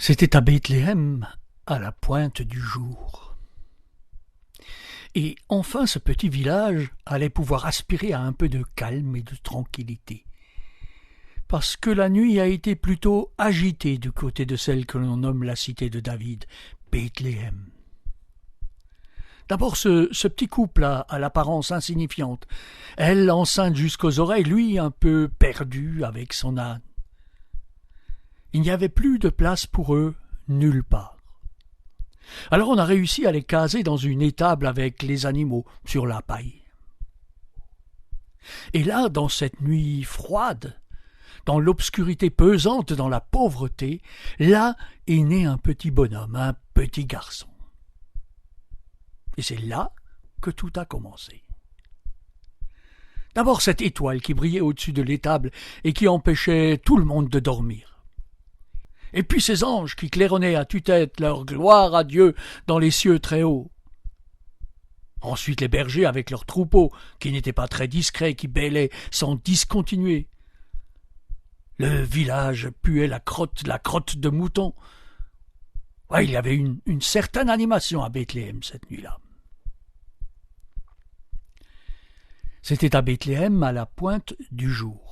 C'était à Bethléem, à la pointe du jour. Et enfin ce petit village allait pouvoir aspirer à un peu de calme et de tranquillité. Parce que la nuit a été plutôt agitée du côté de celle que l'on nomme la cité de David, Bethléem. D'abord ce petit couple à l'apparence insignifiante, elle enceinte jusqu'aux oreilles, lui un peu perdu avec son âne. Il n'y avait plus de place pour eux nulle part. Alors on a réussi à les caser dans une étable avec les animaux sur la paille. Et là, dans cette nuit froide, dans l'obscurité pesante, dans la pauvreté, là est né un petit bonhomme, un petit garçon. Et c'est là que tout a commencé. D'abord cette étoile qui brillait au-dessus de l'étable et qui empêchait tout le monde de dormir. Et puis ces anges qui claironnaient à tue-tête leur gloire à Dieu dans les cieux très hauts. Ensuite les bergers avec leurs troupeaux, qui n'étaient pas très discrets, qui bêlaient sans discontinuer. Le village puait la crotte de mouton. Ouais, il y avait une certaine animation à Bethléem cette nuit-là. C'était à Bethléem à la pointe du jour.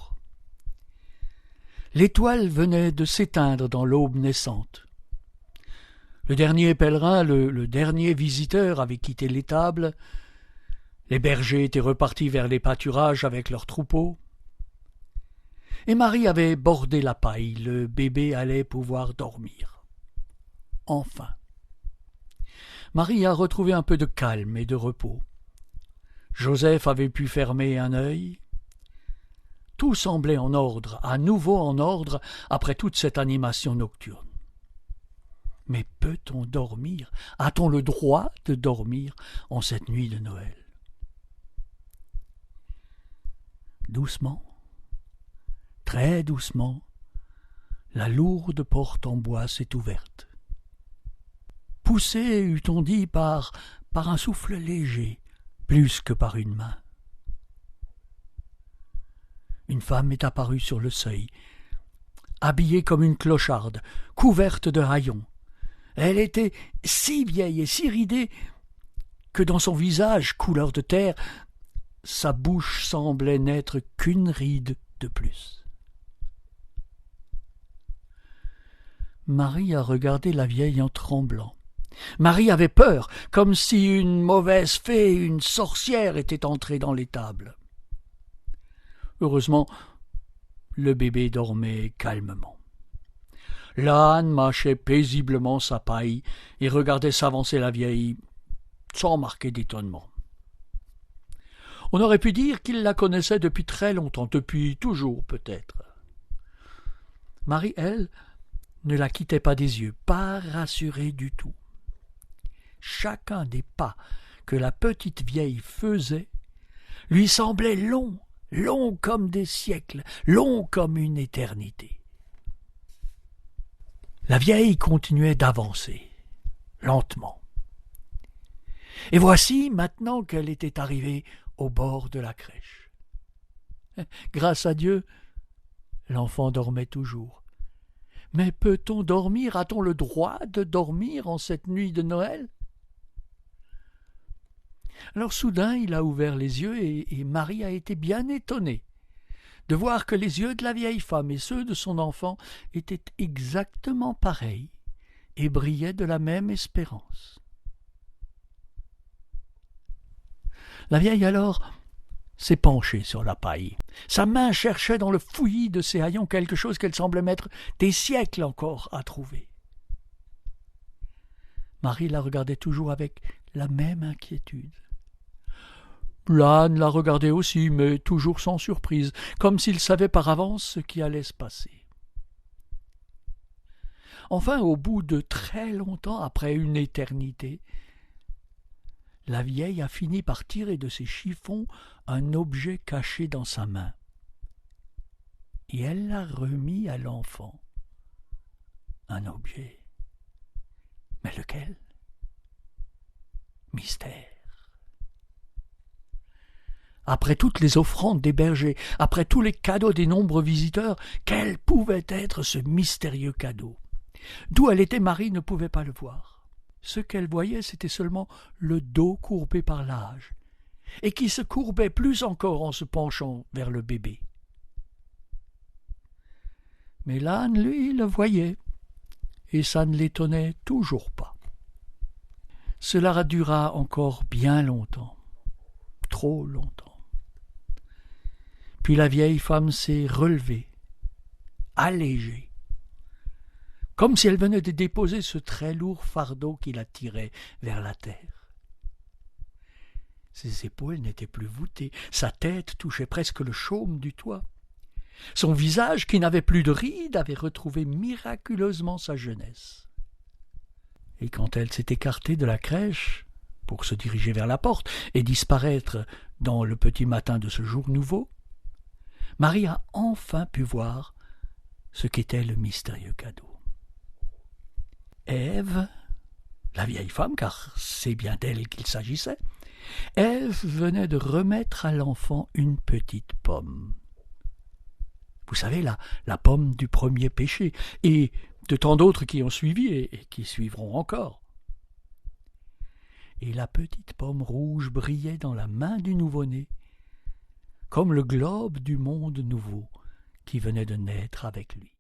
L'étoile venait de s'éteindre dans l'aube naissante. Le dernier pèlerin, le dernier visiteur avait quitté l'étable. Les bergers étaient repartis vers les pâturages avec leurs troupeaux. Et Marie avait bordé la paille, le bébé allait pouvoir dormir. Enfin. Marie a retrouvé un peu de calme et de repos. Joseph avait pu fermer un œil. Tout semblait en ordre, à nouveau en ordre, après toute cette animation nocturne. Mais peut-on dormir? A-t-on le droit de dormir en cette nuit de Noël? Doucement, très doucement, la lourde porte en bois s'est ouverte. Poussée, eût-on dit, par un souffle léger, plus que par une main. Une femme est apparue sur le seuil, habillée comme une clocharde, couverte de haillons. Elle était si vieille et si ridée que dans son visage, couleur de terre, sa bouche semblait n'être qu'une ride de plus. Marie a regardé la vieille en tremblant. Marie avait peur, comme si une mauvaise fée, une sorcière était entrée dans l'étable. Heureusement, le bébé dormait calmement. L'âne mâchait paisiblement sa paille et regardait s'avancer la vieille sans marquer d'étonnement. On aurait pu dire qu'il la connaissait depuis très longtemps, depuis toujours peut-être. Marie, elle, ne la quittait pas des yeux, pas rassurée du tout. Chacun des pas que la petite vieille faisait lui semblait long, long comme des siècles, long comme une éternité. La vieille continuait d'avancer, lentement. Et voici maintenant qu'elle était arrivée au bord de la crèche. Grâce à Dieu, l'enfant dormait toujours. Mais peut-on dormir? A-t-on le droit de dormir en cette nuit de Noël? Alors soudain il a ouvert les yeux et Marie a été bien étonnée de voir que les yeux de la vieille femme et ceux de son enfant étaient exactement pareils et brillaient de la même espérance. La vieille alors s'est penchée sur la paille. Sa main cherchait dans le fouillis de ses haillons quelque chose qu'elle semblait mettre des siècles encore à trouver. Marie la regardait toujours avec la même inquiétude. L'âne la regardait aussi, mais toujours sans surprise, comme s'il savait par avance ce qui allait se passer. Enfin, au bout de très longtemps, après une éternité, la vieille a fini par tirer de ses chiffons un objet caché dans sa main. Et elle l'a remis à l'enfant. Un objet. Mais lequel? Mystère. Après toutes les offrandes des bergers, après tous les cadeaux des nombreux visiteurs, quel pouvait être ce mystérieux cadeau? D'où elle était, Marie ne pouvait pas le voir. Ce qu'elle voyait, c'était seulement le dos courbé par l'âge, et qui se courbait plus encore en se penchant vers le bébé. Mais l'âne, lui, le voyait, et ça ne l'étonnait toujours pas. Cela dura encore bien longtemps, trop longtemps. Puis la vieille femme s'est relevée, allégée, comme si elle venait de déposer ce très lourd fardeau qui la tirait vers la terre. Ses épaules n'étaient plus voûtées, sa tête touchait presque le chaume du toit. Son visage, qui n'avait plus de rides, avait retrouvé miraculeusement sa jeunesse. Et quand elle s'est écartée de la crèche pour se diriger vers la porte et disparaître dans le petit matin de ce jour nouveau, Marie a enfin pu voir ce qu'était le mystérieux cadeau. Ève, la vieille femme, car c'est bien d'elle qu'il s'agissait, Ève venait de remettre à l'enfant une petite pomme. Vous savez, la pomme du premier péché, et de tant d'autres qui ont suivi et qui suivront encore. Et la petite pomme rouge brillait dans la main du nouveau-né, comme le globe du monde nouveau qui venait de naître avec lui.